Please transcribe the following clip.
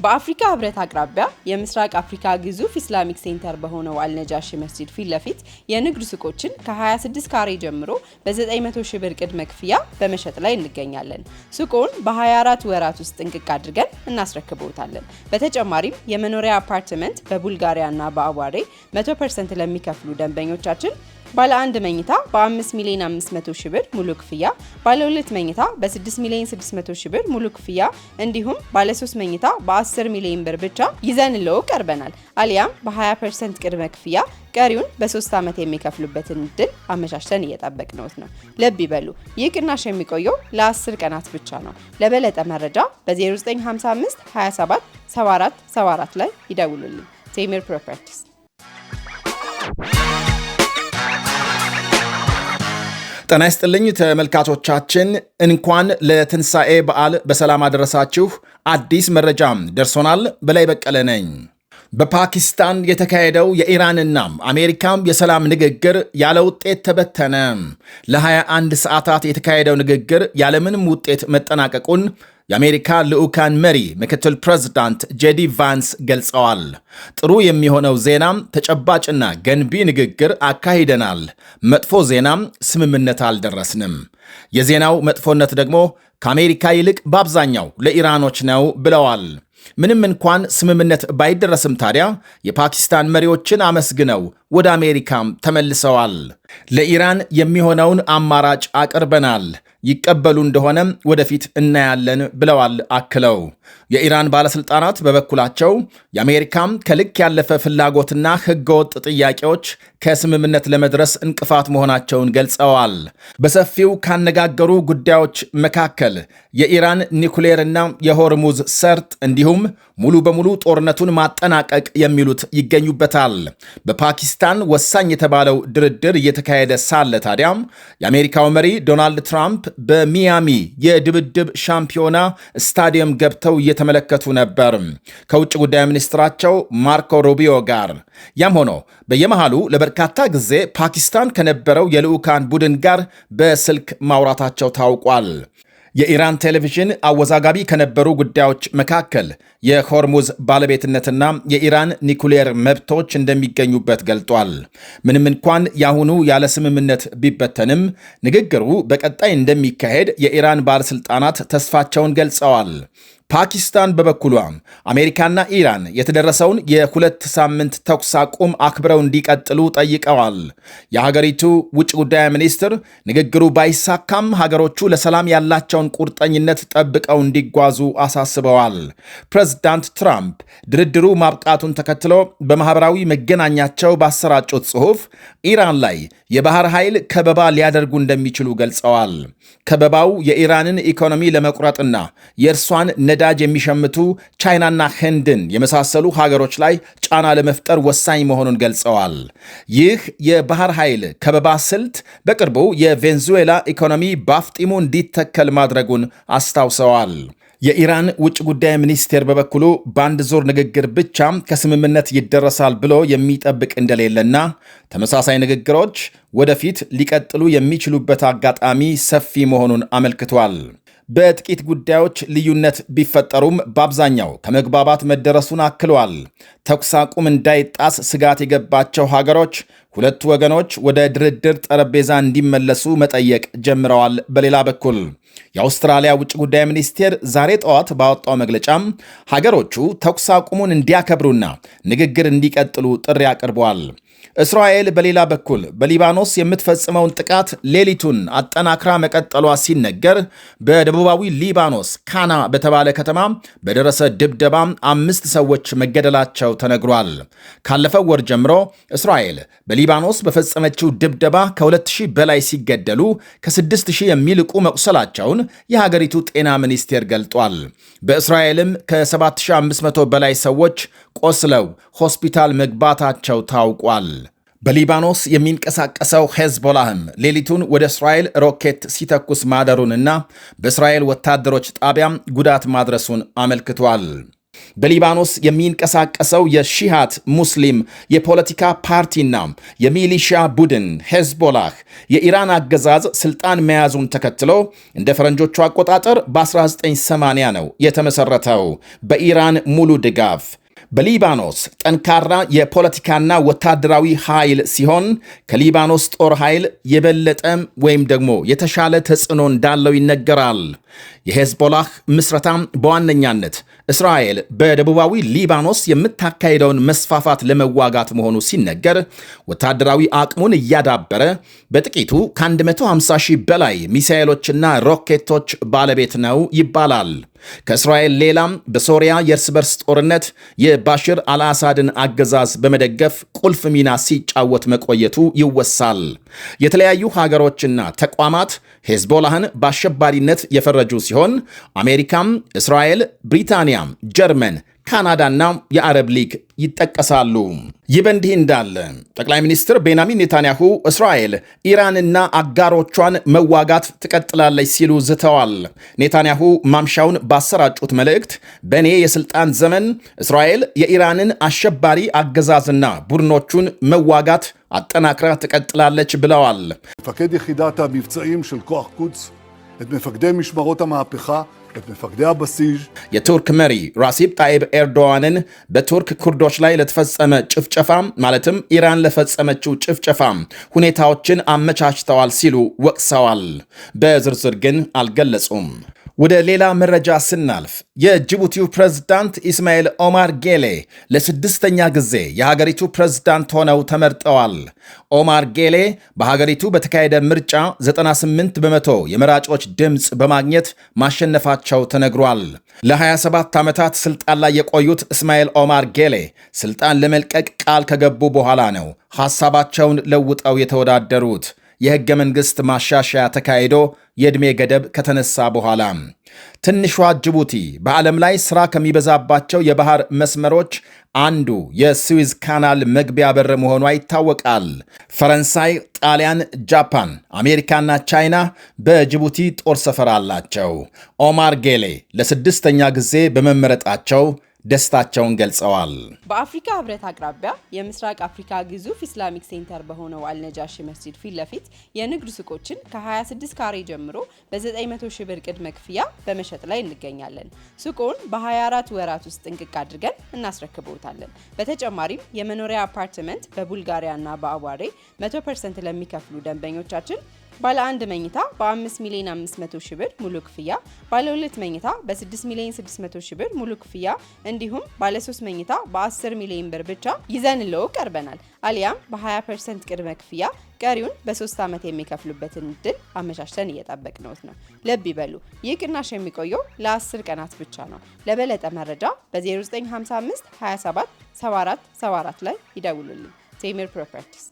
በአፍሪካ ህብረት አቅራቢያ የምስራቅ አፍሪካ ግዙፍ ኢስላሚክ ሴንተር በሆነው አልነጃሺ መስጂድ ፊት ለፊት የንግድ ሱቆችን ከ26 ካሬ ጀምሮ በ900 ሺህ ብር ቅድመ ክፍያ በመሸጥ ላይ እንገኛለን። ሱቁን በ24 ወራት ውስጥ ጥንቅቅ አድርገን እናስረክበውታለን። በተጨማሪም የመኖሪያ አፓርትመንት በቡልጋሪያ እና በአዋሬ 100% ለሚከፍሉ ደንበኞቻችን ባለ 1 መኝታ በ5 ሚሊዮን 500 ሺህ ብር ሙሉ ክፍያ፣ ባለ 2 መኝታ በ6 ሚሊዮን 600 ሺህ ብር ሙሉ ክፍያ እንዲሁም ባለ 3 መኝታ በ10 ሚሊዮን ብር ብቻ ይዘንልዎ ቀርበናል። አሊያም በ20% ቅድመ ክፍያ ቀሪውን በ3 ዓመት የሚከፍሉበትን እድል አመቻችተን እየጠበቅነዎት ነው። ልብ ይበሉ፣ ይህ ቅናሽ የሚቆየው ለ10 ቀናት ብቻ ነው። ለበለጠ መረጃ በ0955 27 74 74 ላይ ይደውሉልን። ቴምር ፕሮፐርቲስ። ጤና ይስጥልኝ ተመልካቾቻችን፣ እንኳን ለትንሣኤ በዓል በሰላም አደረሳችሁ። አዲስ መረጃም ደርሶናል። በላይ በቀለ ነኝ። በፓኪስታን የተካሄደው የኢራንና አሜሪካም የሰላም ንግግር ያለ ውጤት ተበተነ። ለ21 ሰዓታት የተካሄደው ንግግር ያለምንም ውጤት መጠናቀቁን የአሜሪካ ልዑካን መሪ ምክትል ፕሬዝዳንት ጄዲ ቫንስ ገልጸዋል። ጥሩ የሚሆነው ዜናም ተጨባጭና ገንቢ ንግግር አካሂደናል፣ መጥፎ ዜናም ስምምነት አልደረስንም። የዜናው መጥፎነት ደግሞ ከአሜሪካ ይልቅ በአብዛኛው ለኢራኖች ነው ብለዋል። ምንም እንኳን ስምምነት ባይደረስም ታዲያ የፓኪስታን መሪዎችን አመስግነው ወደ አሜሪካም ተመልሰዋል። ለኢራን የሚሆነውን አማራጭ አቅርበናል፣ ይቀበሉ እንደሆነም ወደፊት እናያለን ብለዋል። አክለው የኢራን ባለሥልጣናት በበኩላቸው የአሜሪካም ከልክ ያለፈ ፍላጎትና ሕገወጥ ጥያቄዎች ከስምምነት ለመድረስ እንቅፋት መሆናቸውን ገልጸዋል። በሰፊው ካነጋገሩ ጉዳዮች መካከል የኢራን ኒኩሌርና የሆርሙዝ ሰርጥ እንዲሁም ሙሉ በሙሉ ጦርነቱን ማጠናቀቅ የሚሉት ይገኙበታል። በፓኪስታን ወሳኝ የተባለው ድርድር እየተካሄደ ሳለ ታዲያም የአሜሪካው መሪ ዶናልድ ትራምፕ በሚያሚ የድብድብ ሻምፒዮና ስታዲየም ገብተው እየተመለከቱ ነበር ከውጭ ጉዳይ ሚኒስትራቸው ማርኮ ሩቢዮ ጋር። ያም ሆኖ በየመሃሉ ለበርካታ ጊዜ ፓኪስታን ከነበረው የልዑካን ቡድን ጋር በስልክ ማውራታቸው ታውቋል። የኢራን ቴሌቪዥን አወዛጋቢ ከነበሩ ጉዳዮች መካከል የሆርሙዝ ባለቤትነትና የኢራን ኒኩሌር መብቶች እንደሚገኙበት ገልጧል። ምንም እንኳን ያሁኑ ያለ ስምምነት ቢበተንም ንግግሩ በቀጣይ እንደሚካሄድ የኢራን ባለሥልጣናት ተስፋቸውን ገልጸዋል። ፓኪስታን በበኩሏ አሜሪካና ኢራን የተደረሰውን የ2 ሳምንት ተኩስ አቁም አክብረው እንዲቀጥሉ ጠይቀዋል። የሀገሪቱ ውጭ ጉዳይ ሚኒስትር ንግግሩ ባይሳካም ሀገሮቹ ለሰላም ያላቸውን ቁርጠኝነት ጠብቀው እንዲጓዙ አሳስበዋል። ፕሬዝዳንት ትራምፕ ድርድሩ ማብቃቱን ተከትሎ በማኅበራዊ መገናኛቸው ባሰራጩት ጽሑፍ ኢራን ላይ የባህር ኃይል ከበባ ሊያደርጉ እንደሚችሉ ገልጸዋል። ከበባው የኢራንን ኢኮኖሚ ለመቁረጥና የእርሷን ነዳጅ የሚሸምቱ ቻይናና ህንድን የመሳሰሉ ሀገሮች ላይ ጫና ለመፍጠር ወሳኝ መሆኑን ገልጸዋል። ይህ የባህር ኃይል ከበባ ስልት በቅርቡ የቬንዙዌላ ኢኮኖሚ በአፍጢሙ እንዲተከል ማድረጉን አስታውሰዋል። የኢራን ውጭ ጉዳይ ሚኒስቴር በበኩሉ በአንድ ዙር ንግግር ብቻ ከስምምነት ይደረሳል ብሎ የሚጠብቅ እንደሌለና ተመሳሳይ ንግግሮች ወደፊት ሊቀጥሉ የሚችሉበት አጋጣሚ ሰፊ መሆኑን አመልክቷል። በጥቂት ጉዳዮች ልዩነት ቢፈጠሩም በአብዛኛው ከመግባባት መደረሱን አክለዋል። ተኩስ አቁም እንዳይጣስ ስጋት የገባቸው ሀገሮች ሁለቱ ወገኖች ወደ ድርድር ጠረጴዛ እንዲመለሱ መጠየቅ ጀምረዋል። በሌላ በኩል የአውስትራሊያ ውጭ ጉዳይ ሚኒስቴር ዛሬ ጠዋት ባወጣው መግለጫም ሀገሮቹ ተኩስ አቁሙን እንዲያከብሩና ንግግር እንዲቀጥሉ ጥሪ አቅርበዋል። እስራኤል በሌላ በኩል በሊባኖስ የምትፈጽመውን ጥቃት ሌሊቱን አጠናክራ መቀጠሏ ሲነገር በደቡባዊ ሊባኖስ ካና በተባለ ከተማ በደረሰ ድብደባ 5 ሰዎች መገደላቸው ተነግሯል። ካለፈው ወር ጀምሮ እስራኤል በሊባኖስ በፈጸመችው ድብደባ ከ2000 በላይ ሲገደሉ ከ6000 የሚልቁ መቁሰላቸውን የሀገሪቱ ጤና ሚኒስቴር ገልጧል። በእስራኤልም ከ7500 በላይ ሰዎች ቆስለው ሆስፒታል መግባታቸው ታውቋል። በሊባኖስ የሚንቀሳቀሰው ሄዝቦላህም ሌሊቱን ወደ እስራኤል ሮኬት ሲተኩስ ማደሩንና በእስራኤል ወታደሮች ጣቢያም ጉዳት ማድረሱን አመልክቷል። በሊባኖስ የሚንቀሳቀሰው የሺሃት ሙስሊም የፖለቲካ ፓርቲና የሚሊሻ ቡድን ሄዝቦላህ የኢራን አገዛዝ ስልጣን መያዙን ተከትሎ እንደ ፈረንጆቹ አቆጣጠር በ1980 ነው የተመሰረተው በኢራን ሙሉ ድጋፍ። በሊባኖስ ጠንካራ የፖለቲካና ወታደራዊ ኃይል ሲሆን ከሊባኖስ ጦር ኃይል የበለጠ ወይም ደግሞ የተሻለ ተጽዕኖ እንዳለው ይነገራል። የሄዝቦላህ ምስረታም በዋነኛነት እስራኤል በደቡባዊ ሊባኖስ የምታካሄደውን መስፋፋት ለመዋጋት መሆኑ ሲነገር ወታደራዊ አቅሙን እያዳበረ በጥቂቱ ከ150 ሺህ በላይ ሚሳኤሎችና ሮኬቶች ባለቤት ነው ይባላል። ከእስራኤል ሌላም በሶሪያ የእርስ በርስ ጦርነት የባሽር አልአሳድን አገዛዝ በመደገፍ ቁልፍ ሚና ሲጫወት መቆየቱ ይወሳል። የተለያዩ ሀገሮችና ተቋማት ሄዝቦላህን በአሸባሪነት የፈረጁ ሲሆን አሜሪካም፣ እስራኤል፣ ብሪታንያ፣ ጀርመን፣ ካናዳና የአረብ ሊግ ይጠቀሳሉ። ይህ በእንዲህ እንዳለ ጠቅላይ ሚኒስትር ቤንያሚን ኔታንያሁ እስራኤል ኢራንና አጋሮቿን መዋጋት ትቀጥላለች ሲሉ ዝተዋል። ኔታንያሁ ማምሻውን ባሰራጩት መልእክት በእኔ የሥልጣን ዘመን እስራኤል የኢራንን አሸባሪ አገዛዝና ቡድኖቹን መዋጋት አጠናክራ ትቀጥላለች ብለዋል። מפקד יחידת המבצעים של כוח קודס, את מפקדי משמרות המהפכה, את מפקדי הבסיס. የቱርክ መሪ ራሲብ ጣይብ ኤርዶዋንን በቱርክ ኩርዶች ላይ ለተፈጸመ ጭፍጨፋ ማለትም ኢራን ለፈጸመችው ጭፍጨፋ ሁኔታዎችን አመቻችተዋል ሲሉ ወቅሰዋል። በዝርዝር ግን አልገለጹም። ወደ ሌላ መረጃ ስናልፍ የጅቡቲው ፕሬዝዳንት ኢስማኤል ኦማር ጌሌ ለስድስተኛ ጊዜ የሀገሪቱ ፕሬዝዳንት ሆነው ተመርጠዋል። ኦማር ጌሌ በሀገሪቱ በተካሄደ ምርጫ 98 በመቶ የመራጮች ድምፅ በማግኘት ማሸነፋቸው ተነግሯል። ለ27 ዓመታት ስልጣን ላይ የቆዩት እስማኤል ኦማር ጌሌ ስልጣን ለመልቀቅ ቃል ከገቡ በኋላ ነው ሐሳባቸውን ለውጠው የተወዳደሩት። የሕገ መንግሥት ማሻሻያ ተካሂዶ የዕድሜ ገደብ ከተነሳ በኋላ ትንሿ ጅቡቲ በዓለም ላይ ሥራ ከሚበዛባቸው የባህር መስመሮች አንዱ የስዊዝ ካናል መግቢያ በር መሆኗ ይታወቃል። ፈረንሳይ፣ ጣሊያን፣ ጃፓን፣ አሜሪካና ቻይና በጅቡቲ ጦር ሰፈር አላቸው። ኦማር ጌሌ ለስድስተኛ ጊዜ በመመረጣቸው ደስታቸውን ገልጸዋል። በአፍሪካ ህብረት አቅራቢያ የምስራቅ አፍሪካ ግዙፍ ኢስላሚክ ሴንተር በሆነው አልነጃሺ መስጂድ ፊት ለፊት የንግድ ሱቆችን ከ26 ካሬ ጀምሮ በ900 ሺህ ብር ቅድመ ክፍያ በመሸጥ ላይ እንገኛለን። ሱቁን በ24 ወራት ውስጥ ጥንቅቅ አድርገን እናስረክብዎታለን። በተጨማሪም የመኖሪያ አፓርትመንት በቡልጋሪያና በአዋሬ 100% ለሚከፍሉ ደንበኞቻችን ባለ 1 መኝታ በ5 ሚሊዮን 500 ሺህ ብር ሙሉ ክፍያ፣ ባለ 2 መኝታ በ6 ሚሊዮን 600 ሺህ ብር ሙሉ ክፍያ እንዲሁም ባለ 3 መኝታ በ10 ሚሊዮን ብር ብቻ ይዘንልዎ ቀርበናል። አሊያም በ20% ቅድመ ክፍያ ቀሪውን በ3 ዓመት የሚከፍሉበትን እድል አመቻችተን እየጠበቅነዎት ነው። ልብ ይበሉ፣ ይህ ቅናሽ የሚቆየው ለ10 ቀናት ብቻ ነው። ለበለጠ መረጃ በ0955 27 74 74 ላይ ይደውሉልን። ቴምር ፕሮፐርቲስ